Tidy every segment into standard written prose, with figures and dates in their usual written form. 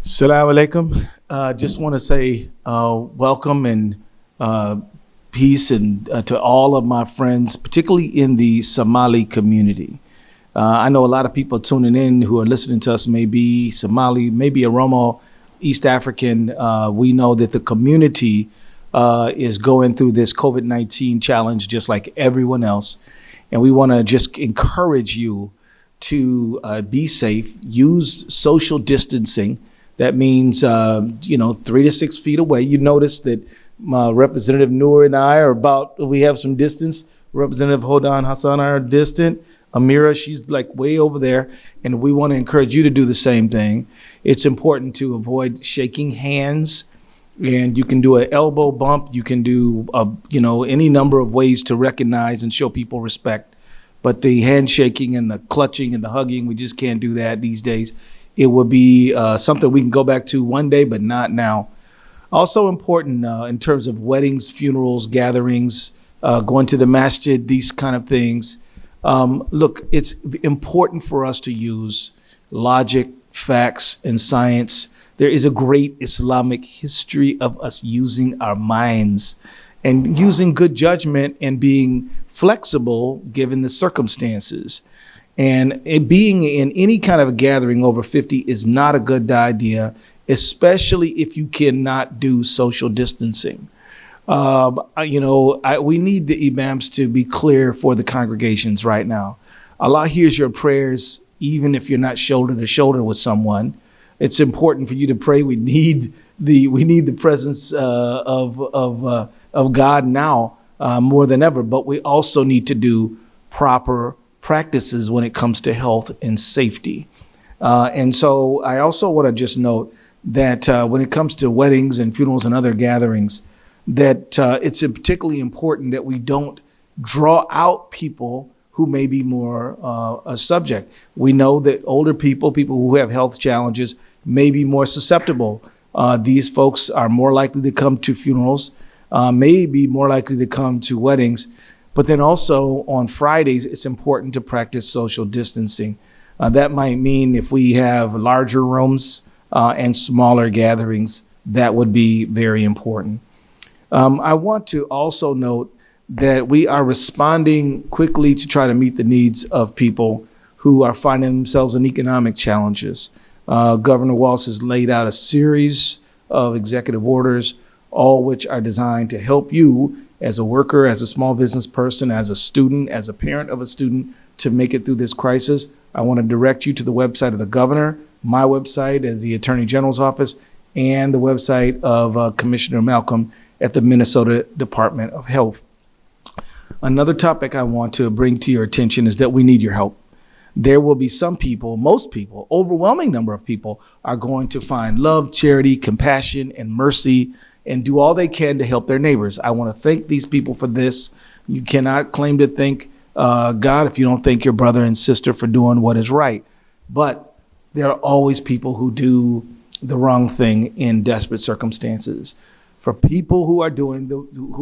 Assalamu alaikum. Just want to say welcome and peace and to all of my friends, particularly in the Somali community. I know a lot of people tuning in who are listening to us may be Somali, maybe Oromo, East African. We know that the community is going through this COVID-19 challenge just like everyone else. And we want to just encourage you to be safe, use social distancing. That means, 3 to 6 feet away. You notice that Representative Noor and I we have some distance. Representative Hodan Hassan and I are distant. Amira, she's like way over there. And we want to encourage you to do the same thing. It's important to avoid shaking hands. And you can do an elbow bump. You can do, any number of ways to recognize and show people respect. But the handshaking and the clutching and the hugging, we just can't do that these days. It will be something we can go back to one day, but not now. Also important in terms of weddings, funerals, gatherings, going to the masjid, these kind of things. Look, it's important for us to use logic, facts, and science. There is a great Islamic history of us using our minds and using good judgment and being flexible given the circumstances. And being in any kind of a gathering over 50 is not a good idea, especially if you cannot do social distancing. We need the imams to be clear for the congregations right now. Allah hears your prayers, even if you're not shoulder to shoulder with someone. It's important for you to pray. We need the presence of God now more than ever, but we also need to do proper practices when it comes to health and safety. And so I also want to just note that when it comes to weddings and funerals and other gatherings, that it's particularly important that we don't draw out people who may be more a subject. We know that older people who have health challenges may be more susceptible. These folks are more likely to come to funerals, may be more likely to come to weddings. But then also on Fridays, it's important to practice social distancing. That might mean if we have larger rooms and smaller gatherings, that would be very important. I want to also note that we are responding quickly to try to meet the needs of people who are finding themselves in economic challenges. Governor Walz has laid out a series of executive orders, all which are designed to help you as a worker, as a small business person, as a student, as a parent of a student, to make it through this crisis. I want to direct you to the website of the governor, my website as the Attorney General's office, and the website of Commissioner Malcolm at the Minnesota Department of Health. Another topic I want to bring to your attention is that we need your help. There will be some people, most people, overwhelming number of people are going to find love, charity, compassion, and mercy and do all they can to help their neighbors. I want to thank these people for this. You cannot claim to thank God if you don't thank your brother and sister for doing what is right. But there are always people who do the wrong thing in desperate circumstances. For people who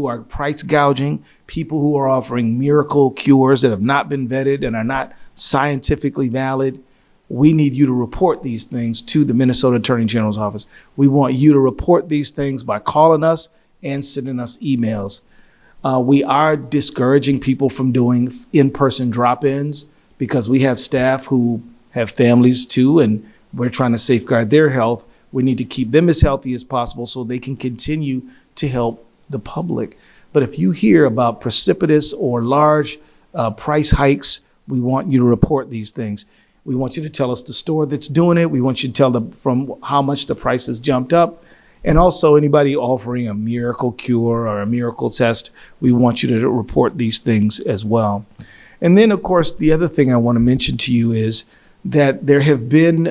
are price gouging, people who are offering miracle cures that have not been vetted and are not scientifically valid, we need you to report these things to the Minnesota Attorney General's office. We want you to report these things by calling us and sending us emails. We are discouraging people from doing in-person drop-ins because we have staff who have families too, and we're trying to safeguard their health. We need to keep them as healthy as possible so they can continue to help the public. But if you hear about precipitous or large price hikes, we want you to report these things. We want you to tell us the store that's doing it. We want you to tell them from how much the price has jumped up. And also anybody offering a miracle cure or a miracle test, we want you to report these things as well. And then, of course, the other thing I want to mention to you is that there have been,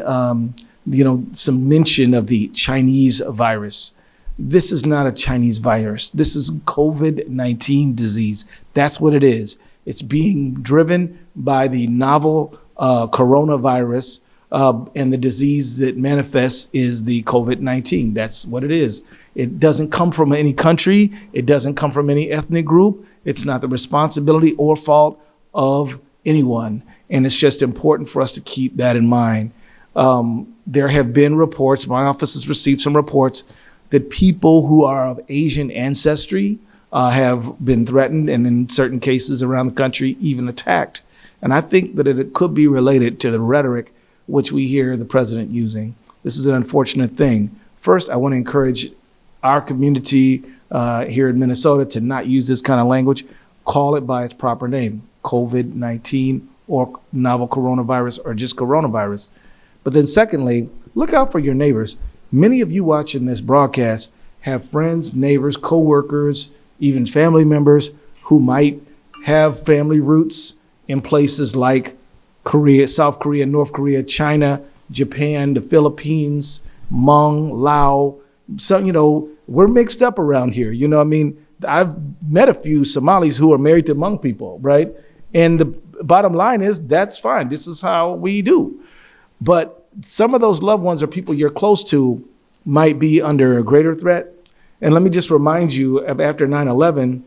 some mention of the Chinese virus. This is not a Chinese virus. This is COVID-19 disease. That's what it is. It's being driven by the novel coronavirus, and the disease that manifests is the COVID-19. That's what it is. It doesn't come from any country. It doesn't come from any ethnic group. It's not the responsibility or fault of anyone. And it's just important for us to keep that in mind. there have been reports, my office has received some reports, that people who are of Asian ancestry have been threatened and in certain cases around the country even attacked. And I think that it could be related to the rhetoric which we hear the president using. This is an unfortunate thing. First, I want to encourage our community here in Minnesota to not use this kind of language. Call it by its proper name, COVID-19 or novel coronavirus or just coronavirus. But then secondly, look out for your neighbors. Many of you watching this broadcast have friends, neighbors, coworkers, even family members who might have family roots in places like Korea, South Korea, North Korea, China, Japan, the Philippines, Hmong, Laos. So, we're mixed up around here. I mean, I've met a few Somalis who are married to Hmong people, right? And the bottom line is that's fine. This is how we do. But some of those loved ones or people you're close to might be under a greater threat. And let me just remind you, after 9/11,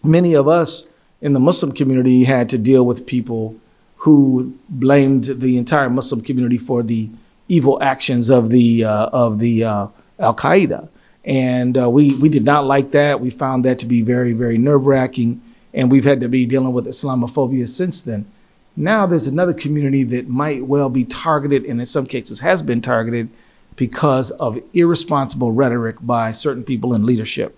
many of us in the Muslim community had to deal with people who blamed the entire Muslim community for the evil actions of the Al-Qaeda. And we did not like that. We found that to be very, very nerve-wracking. And we've had to be dealing with Islamophobia since then. Now there's another community that might well be targeted, and in some cases has been targeted because of irresponsible rhetoric by certain people in leadership.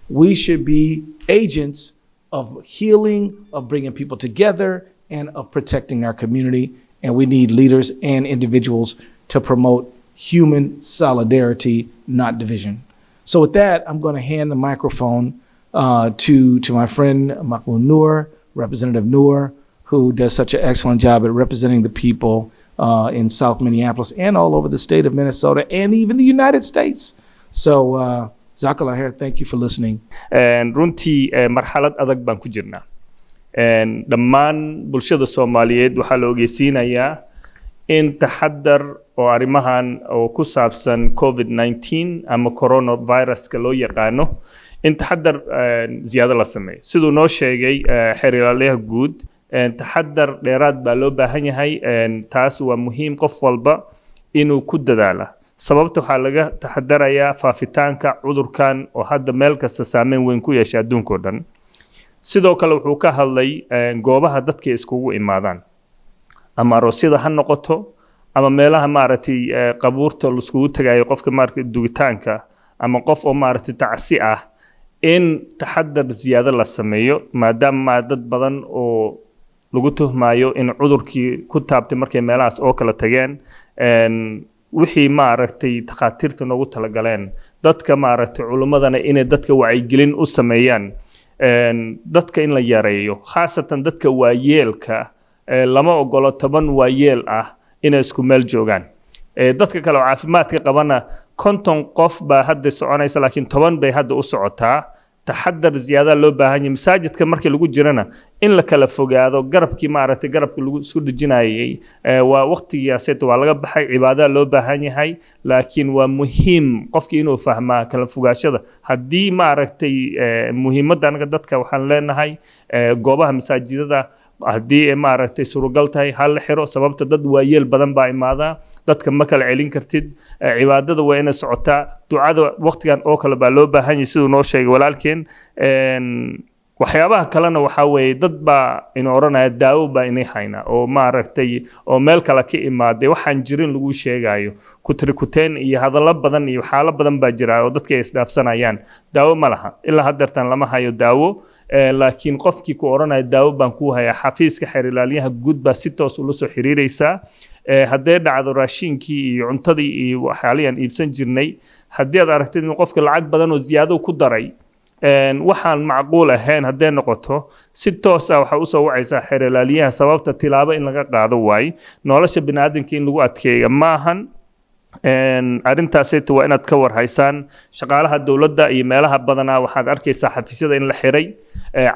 We should be agents of healing, of bringing people together, and of protecting our community. And we need leaders and individuals to promote human solidarity, not division. So with that, I'm going to hand the microphone to my friend Mahmoud Noor, Representative Noor, who does such an excellent job at representing the people in South Minneapolis and all over the state of Minnesota and even the United States. So, Jazakallah khair, thank you for listening. And runtii marxalad adag baan ku jirnaa. Dhammaan bulshada Soomaaliyeed waxaa la ogeysiinayaa in taxadar oo arrimahan oo ku saabsan COVID-19 ama coronavirus-ka loo yaqaano in taxadar ziyaado la sameeyo. Siduu noo sheegay xeer ilaaliyaha guud, taxadar dheeraad baa loo baahan yahay. Taas waa muhiim qof walba inuu ku dadaala. Sababta waxaa laga taxadarayaa faafitaanka cudurkan oo hadda meel kasta saameyn weyn ku yeeshay adduunka oo dhan. Sidoo kale wuxuu ka hadlay goobaha dadka iskugu imaadaan, ama aroosyada ha noqoto ama meelaha maaragtay qabuurta la iskugu tagayo qofka maaragtay dugitaanka ama qof oo maaragtay tacsi ah, in taxadar ziyaado la sameeyo maadaama dad badan oo lagu tuhmaayo in cudurkii ku taabtay markay meelahaas oo kala tageen. Wixii maaragtay takhaatiirta noogu talagaleen dadka maaragtay culimadana inay dadka wacyigelin u sameeyaan, dadka in la yareeyo, khaasatan dadka waayeelka lama ogolo 10 waayeel ah inay isku meel joogaan. Dadka kale oo caafimaadka qabana 50 qof baa hadda soconaysa, laakiin 10 bay hadda u socotaa. taxadar ziyaada loo baahan yahay. Masaajidka markii lagu jirana in la kala fogaado, garabkii maaragtay garabka lagu isku dhijinayay waa waqtigiisaas waa laga baxay, cibaadada loo baahan yahay, laakiin waa muhiim qofkii inuu fahmaa kala fogaashada. Haddii maaragtay muhiimadda anaga dadka waxaan leenahay goobaha masaajidada haddii maaragtay suuragal tahay hal la xiro, sababta dad waayeel badan baa imaada, dadka ma kala celin kartid. Cibaadada waa inay socotaa, ducada waqtigan oo kale baa loo baahan yahay sidoo noo sheegay walaalkeen. waxyaabaha kalena waxa weeye dad baa in oranaya daawo baa inay hayna oo maaragtay oo meel kale ka imaaday waxaan jirin lagu sheegayo kutrikuteen iyo hadallo badan iyo xaalado badan baa jira oo dadka isdhaafsanayaan. Daawo ma laha ilaa haddeertan lama hayo daawo, laakiin qofkii ku oranaya daawo baan ku hayaa, xafiiska xeer ilaaliyaha guud baa si toos ula soo xiriiraysa. haddii dhacdo raashinkii iyo cuntadii iyo waxyaaliyan iibsan jirnay, haddii aad aragtid in qofka lacag badan oo ziyaado ku daray waxaan macquul ahayn haddii noqoto, si toos ah waxa u soo wacaysa xeer ilaaliyaha, sababta tilaabo in laga qaado waay nolosha bini'aadamka in lagu adkeeyo maahan. arrintaas waa inaad ka warhaysaan. shaqaalaha dawladda iyo meelaha badanaa waxaad arkaysaa xafiisyada in la xiray,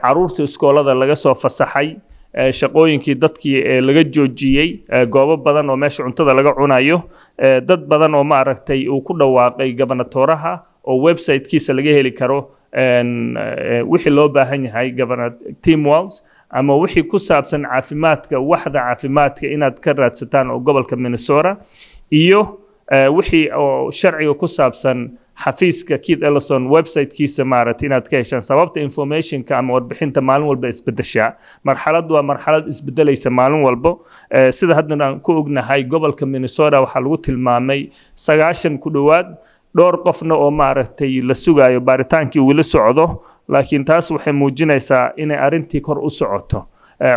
caruurta iskoolada laga soo fasaxay, shaqooyinkii dadkii laga joojiyay, goobo badan oo meesha cuntada laga cunayo, dad badan oo maaragtay uu ku dhawaaqay gobernatoraha oo website-kiisa laga heli karo wixii loo baahan yahay governor Tim Walz, ama wixii ku saabsan caafimaadka, waxda caafimaadka inaad ka raadsataan oo gobolka Minnesota iyo wixii oo sharciga ku saabsan xafiiska Keith Ellison website-kiisa maaragtay inaad ka heshaan sababta information-ka ama warbixinta maalin walba isbedeshaa marxaladdu waa marxalad isbedelaysa maalin walba sida hadda aan ku ognahay gobolka Minnesota waxaa lagu tilmaamay 90 ku dhawaad dhowr qofna oo maaragtay la sugayo baaritaankii uu la socdo laakiin taas waxay muujinaysaa inay arintii kor u socoto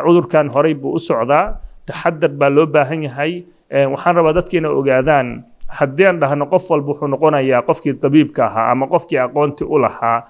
cudurkan horey buu u socdaa taxaddar baa loo baahan yahay waxaan rabaa dadka inay ogaadaan haddii aan dhahno qof walba wuxuu noqonayaa qofkii tabiibka ahaa ama qofkii aqoonti u lahaa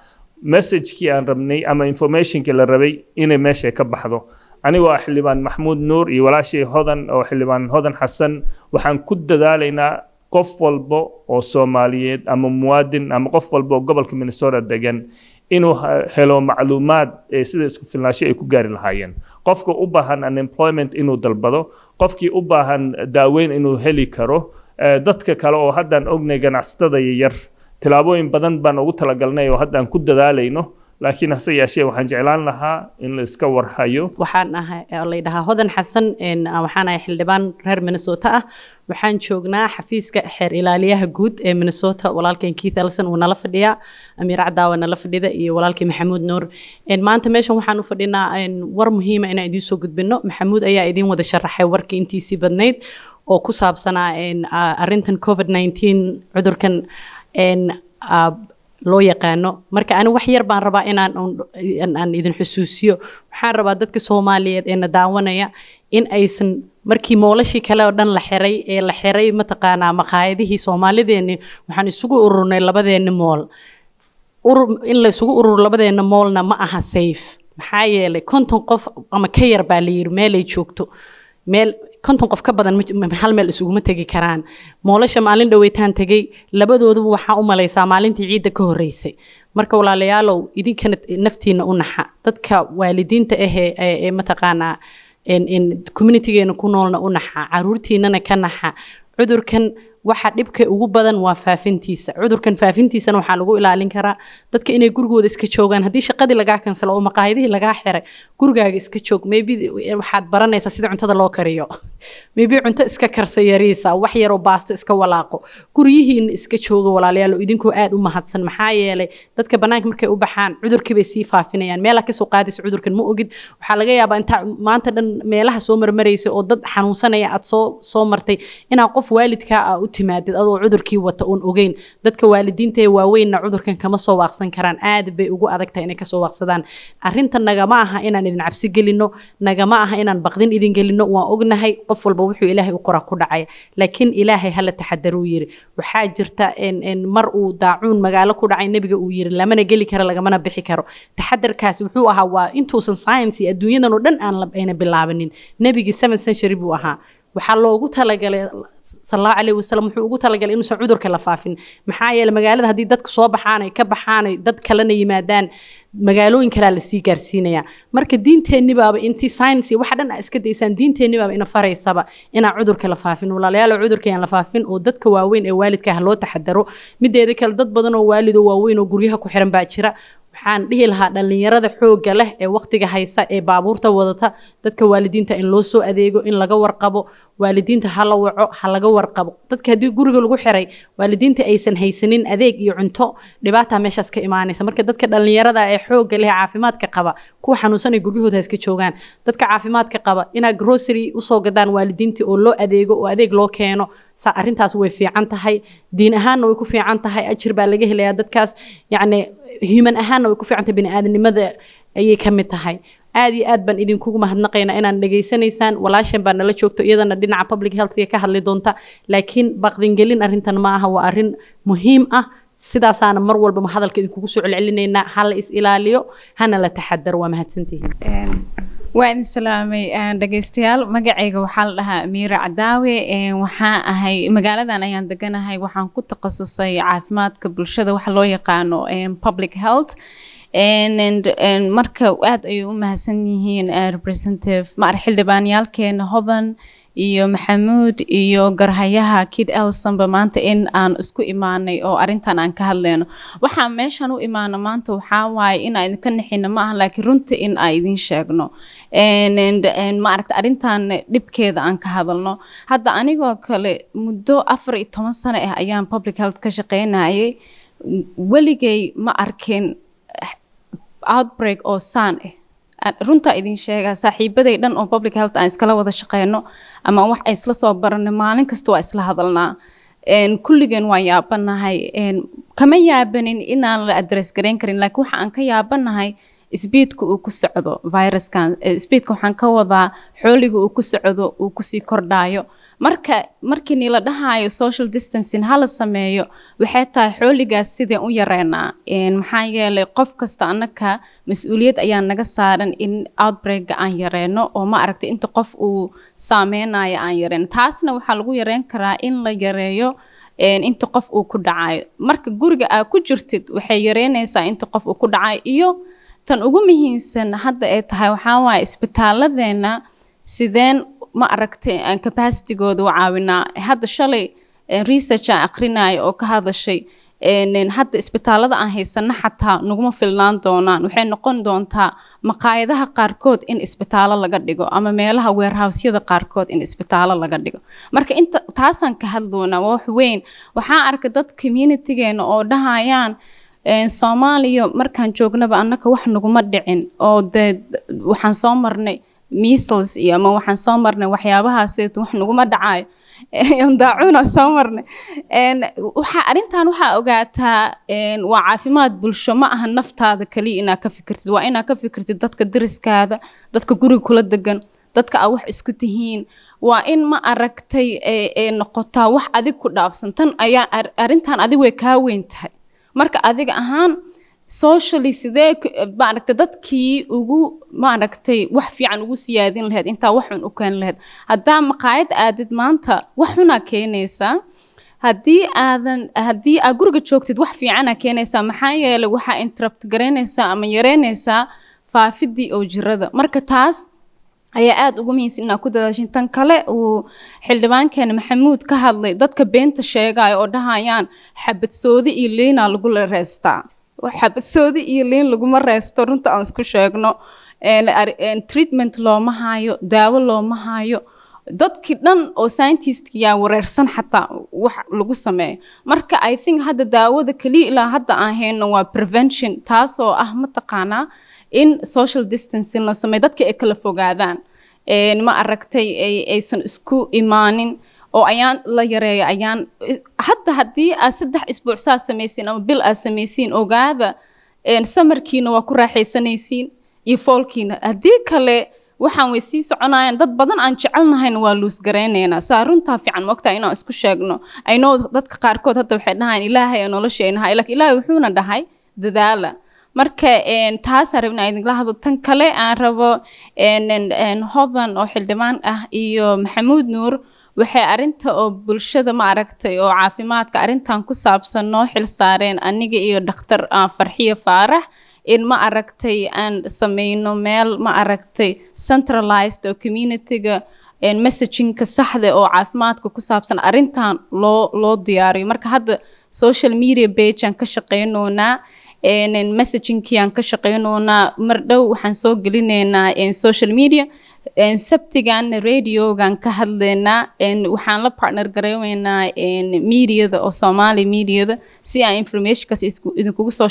message-kii aan rabnay ama information-kii la rabay inay meesha ka baxdo anigoo ah xildhibaan maxamuud nuur iyo walaashay hodan oo xildhibaan hodan xasan waxaan ku dadaalaynaa qof walba oo Soomaaliyeed ama muwaadin ama qof walba oo gobolka Minnesota degan inuu helo macluumaad sida isku filnaansho ay ku gaari lahaayeen qofka u baahan unemployment inuu dalbado qofkii u baahan daaweyn inuu heli karo dadka kale oo haddaan ognay ganacsatada yar tilaabooyin badan baan ugu talagalnay oo haddaan ku dadaalayno laakiin hase yeeshee waxaan jeclaan lahaa in la iska warhayo waxaan ahay leedahay hodan xasan waxaan ahay xildhibaan reer Minnesota ah waxaan joognaa xafiiska xeer ilaaliyaha guud ee Minnesota walaalkeen Keith Ellison uu nala fadhiya Amiir Cadaawa nala fadhida iyo walaalkii Maxamuud Nuur maanta meeshan waxaan u fadhinaa war muhiim ah inaan idin soo gudbino Maxamuud ayaa idin wada sharaxay warkii intiisii badnayd oo ku saabsanaa arrintan COVID-19 cudurkan loo yaqaano marka aan wax yar baan rabaa inaan idin xusuusiyo waxaan rabaa dadka Soomaaliyeed ee na daawanaya in aysan markii moolashii kale oo dhan la xiray mataqaanaa maqaayadihii Soomaalideena waxaan isugu ururnay labadeena mool in la isugu ururo labadeena moolna ma aha safe maxaa yeelay 50 qof ama ka yar baa la yiri meel ay joogto meel 50 qof ka badan hal meel isuguma tagi karaan moolasha maalin dhaweytaan tagay labadooduba waxa u malaysaa maalintii ciidda ka horeysay marka walaalayaalow idinkana naftiina u naxa dadka waalidiinta ee mataqaana in community-geena ku noolna u naxa caruurtiinana ka naxa cudurkan waxa dhibka ugu badan waa faafintiisa cudurkan faafintiisana waxa lagu ilaalin karaa dadka inay gurigooda iska joogaan hadii shaqadii laga kansalo oo maqaayadihii laga xiray gurigaaga iska joog maybe waxaad baranaysaa sida cuntada loo kariyo maybe cunto iska karsa yariisa wax yar oo baasta iska walaaqo guriyihiin iska jooga walaalayaal idinkoo aad u mahadsan maxaa yeelay dadka banaanka markay u baxaan cudurkii bay sii faafinayaan meelaha ka soo qaadis cudurkan ma ogid waxa laga yaabaa inta maanta dhan meelaha soo marmaraysa oo dad xanuunsanaya aad soo martay inaa qof waalidka ah u timaadid adoo cudurkii wata oon ogeyn dadka waalidiinta ee waaweynna cudurkan kama soo waaqsan karaan aad bay ugu adagtahay inay ka soo waaqsadaan arrintan nagama aha inaan idin cabsi gelino nagama aha inaan baqdin idin gelino waan ognahay qof walba wuxuu ilaahay u qora ku dhacay laakiin ilaahay hala taxadaru yiri waxa jirta in mar uu daacuun magaalo ku dhacay nabiga uu yiri lamana geli karo lagamana bixi karo taxadarkaas wuxuu ahaa waa intuusan science adduunyadan oo dhan aan la bilaabanin nabiga 7th century buu ahaa waxa loogu talagalay sallallahu alayhi wasallam wuxuu ugu talagalay inuu cudurka la faafin maxaa yeelay magaalada hadii dadku soo baxaan ay ka baxaan dad kale na yimaadaan magaalooyin kale la sii gaarsiinaya marka diinteeni baaba intii science waxa dhan iska deysaan diinteeni baaba ina faraysaba ina cudurka la faafin walaalayaal cudurka aan la faafin oo dadka waaweyn ee waalidka ah loo taxadaro mideeda kale dad badan oo waalido waaweyn oo guryaha ku xiran baa jira waxaan dhihi lahaa dhalinyarada xooga leh ee waqtiga haysa ee baabuurta wadata dadka waalidiinta in loo soo adeego in laga warqabo waalidiinta hala waco halaga warqabo dadka hadii guriga lagu xiray waalidiinta aysan haysanin adeeg iyo cunto dhibaata meeshaas ka imaanaysa marka dadka dhalinyarada ee xooga leh caafimaadka qaba kuwa xanuunsan ay guryahooda iska joogaan dadka caafimaadka qaba ina grocery u soo gadaan waalidiinta oo loo adeego oo adeeg loo keeno arintaas way fiican tahay diin ahaan way ku fiican tahay ajir baa laga helayaa dadkaas yacni human ahaan way ku fiican tahay bini'aadanimada ayay ka mid tahay aad iyo aad baan idinkugu mahadnaqaynaa inaan dhageysanaysaan walaashan baa nala joogto iyadana dhinaca public health ka hadli doonta laakiin baqdin gelin arrintan ma aha waa arrin muhiim ah sidaasana mar walba hadalka idinkugu soo celcelinaynaa hal is ilaaliyo hana la taxadar waa mahadsantihiin waan salaamay dhageystayaal magacayga waxaa la dhahaa Amiir Cadaawe waxaan ahay magaaladan ayaan deganahay waxaan ku takhasusay caafimaadka bulshada waxa loo yaqaano public health and marka aad ay u mahadsan yihiin representative xildhibaanyaalkeena hodan iyo Maxamuud iyo garhayaha Keith Ellison ba maanta in aan isku imaanay oo arintan aan ka hadlayno waxaan meeshan u imaano maanta waxa waaye in aan ka nixino ma aha laakiin runtii in ay idin sheegno ma aragta arintan dhibkeeda aan ka hadalno hadda anigoo kale muddo 14 sano ah ayaan public health ka shaqeynayay waligay ma arkin outbreak oo saan runta idin sheega saaxiibaday dhan oo public health aan iskala wada shaqeyno ama wax ay isla soo baranay maalin kasta waa isla hadalnaa kulligeen waan yaabanahay kama yaabanin inaan la address gareyn karin laakiin waxa aan ka yaabanahay isbiidku uu ku socdo viruskan isbiidku waxaan ka wadaa xooliga uu ku socdo uu ku sii kordhayo markii la dhahayo social distancing hala sameeyo waxay tahay xooligaas sideen u yareynaa maxaa yeelay qof kasta annaka mas'uuliyad ayaa naga saaran in outbreak aan yareyno oo ma aragtay inta qof uu saameynayo aan yareyno taasna waxaa lagu yareyn karaa in la yareeyo inta qof uu ku dhacayo marka guriga aad ku jirtid waxay yareynaysaa inta qof uu ku dhacayo iyo tan ugu muhiimsan hadda ay tahay waxaa waaye isbitaalladeena sideen ma aragtay aan capacity-gooda u caawinaa hadda shalay research aan aqrinayo oo ka hadashay hadda isbitaallada aan haysano xataa naguma filnaan doonaan waxay noqon doontaa maqaayadaha qaarkood in isbitaallo laga dhigo ama meelaha warehouse-yada qaarkood in isbitaallo laga dhigo marka inta taasaan ka hadloonaa waa wax weyn waxaan arkay dad community-geena oo dhahayaan Soomaaliya markaan joognaba annaka wax naguma dhicin oo waxaan soo marnay measles iyo ama waxaan soo marnay waxyaabahaas wax naguma dhacayo daacuna soo marnay arintan waxaa ogaataa waa caafimaad bulsho ma aha naftaada kaliya inaad ka fikirtid waa inaad ka fikirtid dadka deriskaada dadka guriga kula degan dadka aad wax isku tihiin waa in ma aragtay noqotaa wax adig ku dhaafsan tan ayaa arintan adig way kaa weyn tahay marka adiga ahaan socially sidee ma aragtay dadkii ugu ma aragtay wax fiican ugu siyaadin lahayd inta wax xun u keen lahayd hadaa maqaayad aadid maanta wax xuna keenaysa hadii aad guriga joogtid wax fiican keenaysa maxaa yeelay waxa interrupt gareynaysa ama yareynaysa faafidii oo jirada marka taas ayaa aad ugu muhiimsan inaad ku dadaashin tan kale uu xildhibaankeena Maxamuud ka hadlay dadka beenta sheegay oo dhahayaan xabadsoodi iyo liina lagu la reestaa xabadsoodi iyo liin laguma reesto runta aan isku sheegno treatment looma hayo daawo looma hayo dadkii dhan oo scientist-ki yaa wareersan xataa wax lagu sameeyo marka I think hadda daawada kaliya ilaa hadda aan hayno waa prevention taasoo ah mataqaanaa in social distancing la sameeyo dadka ay kala fogaadaan ma aragtay aysan isku imaanin oo ayaan la yareeyo ayaan hadda hadii aad 3 isbuuc saa sameeysin ama bil aad sameeysin ogaada samarkiina waa ku raaxaysanaysiin iyo foolkiina hadii kale waxaan way sii soconayaan dad badan aan jecelnahayna waa luus gareyneena saa runta fiican waqti inaan isku sheegno I know dadka qaarkood hadda waxay dhahaan ilaahay ee nolosheena laakiin ilaahay wuxuuna dhahay dadaala marka taas arabna idin la hadlo tan kale aan rabo hoban oo xildhibaan ah iyo Maxamuud Nuur waxay arinta oo bulshada ma aragtay oo caafimaadka arintan ku saabsan noo xil saareen aniga iyo dhakhtar Farxiyo Faarax in ma aragtay aan sameeyno meel ma aragtay centralized oo community-ga messaging-ka saxda oo caafimaadka ku saabsan arintan loo diyaariyo marka hadda social media page aan ka shaqeynoonaa messaging-kii aan ka shaqeynoonaa mar dhow waxaan soo gelineynaa social media sabtigan radiogan ka hadleynaa waxaan la partner gareeynaa media-da oo Soomaali media-da si aan information-kaas idinkugu soo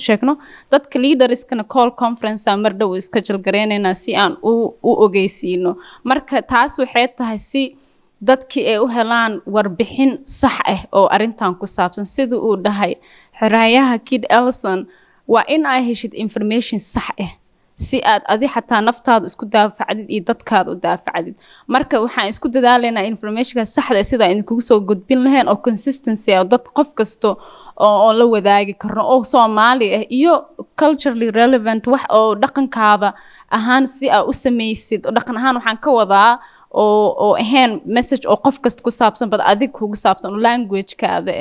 sheegno dadka leaders-kana call conference mar dhow iska jalgareynaa si aan u ogeysiino marka taas waxay tahay si dadkii ay u helaan warbixin sax ah oo arintan ku saabsan sida uu dhahay xiraayaha Keith Ellison waa in ay heshid information sax ah si aad adi xataa naftaada isku daafacdid iyo dadkaada u daafacdid marka waxaan isku dadaalaynaa informationka saxda ah sida idin kugu soo gudbin lahayn oo consistency oo dad qof kasto oo la wadaagi karno oo Soomaali ah iyo culturally relevant wax oo dhaqankaada ahaan si aad u sameysid oo dhaqan ahaan waxaan ka wadaa oo ahaan message oo qof kasta ku saabsan bad adig kugu saabsan language-kaada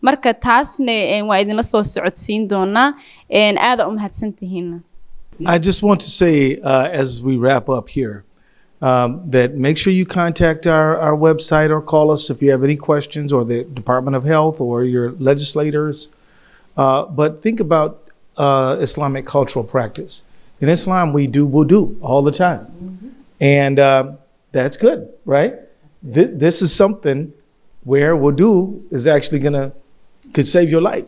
marka taasna waa idin la soo socodsiin doonaa aad u mahadsantihiin I just want to say, as we wrap up here, that make sure you contact our website or call us if you have any questions, or the Department of Health or your legislators. But think about Islamic cultural practice. In Islam, we do wudu all the time. And that's good, right? This is something where wudu is actually could save your life.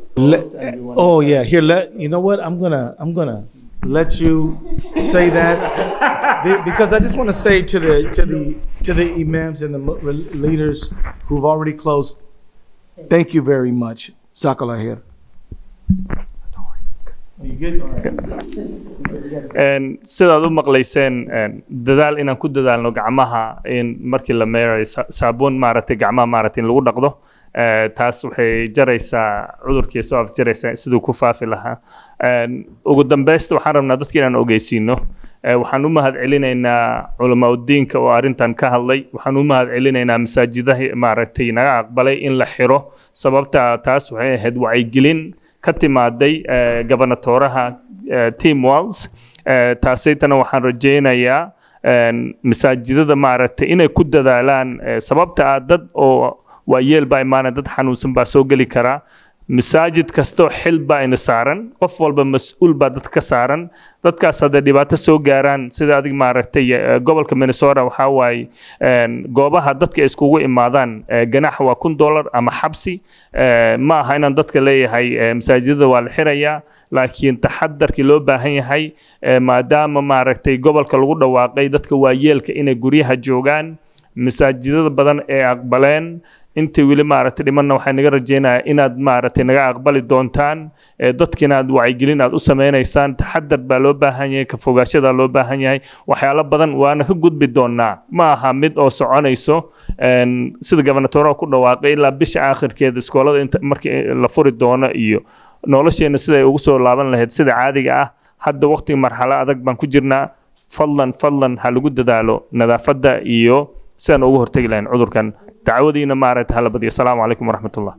Oh yeah, here, you know what? I'm gonna let you say that because I just want to say to the imams and the leaders who've already closed, thank you very much. Jazakallah khair. Are you good? All right. sidaad u maqlayseen dadaal inaan ku dadaalno gacmaha in markii la meerayo saabuun maaragtay gacmaha maaragtay in lagu dhaqdo taas waxay jaraysaa cudurkii soo afjaraysaa siduu ku faafi lahaa ugu dambaysta waxaan rabnaa dadka inaan ogeysiino waxaan u mahad celinaynaa culimaadudiinka oo arrintan ka hadlay waxaan u mahad celinaynaa masaajidaha maaragtay naga aqbalay in la xiro sababta taas waxay ahayd wacyigelin ka timaaday gobernatoraha Tim Walz taasaytana waxaan rajaynayaa masaajidada maaragtay inay ku dadaalaan sababta dad oo waayeel baa imaanaya dad xanuunsan baa soo geli karaa masaajid kastoo xil baa ina saaran qof walba mas'uul baa dad ka saaran dadkaas hadday dhibaato soo gaaraan sida adig maaragtay gobolka Minnesota waxaa waaye goobaha dadka iskugu imaadaan ganax waa $1 ama xabsi ma aha inaan dadka leeyahay masaajidada waa la xirayaa laakiin taxadarkii loo baahan yahay maadaama maaragtay gobolka lagu dhawaaqay dadka waayeelka inay guryaha joogaan masaajidada badan ee aqbaleen intii wili maaragtay dhimanna waxay naga rajaynayaa inaad maaragtay naga aqbali doontaan dadkina aad wacyigelin aad u sameynaysaan taxadar baa loo baahan yahay ka fogaashada loo baahan yahay waxyaalo badan waana ka gudbi doonaa ma aha mid oo soconayso sida gobernatoraha ku dhawaaqay ilaa bisha aakhirkeeda iskoolada inta markii la furi doono iyo nolosheena sida ay ugu soo laaban lahayd sida caadiga ah hadda waqti marxalad adag baan ku jirnaa fadlan ha lagu dadaalo nadaafadda iyo sidaan ugu hortagi lahayn cudurkan dacwadiina maaragtay hala badiyo. Assalaamu calaykum waraxmatullah.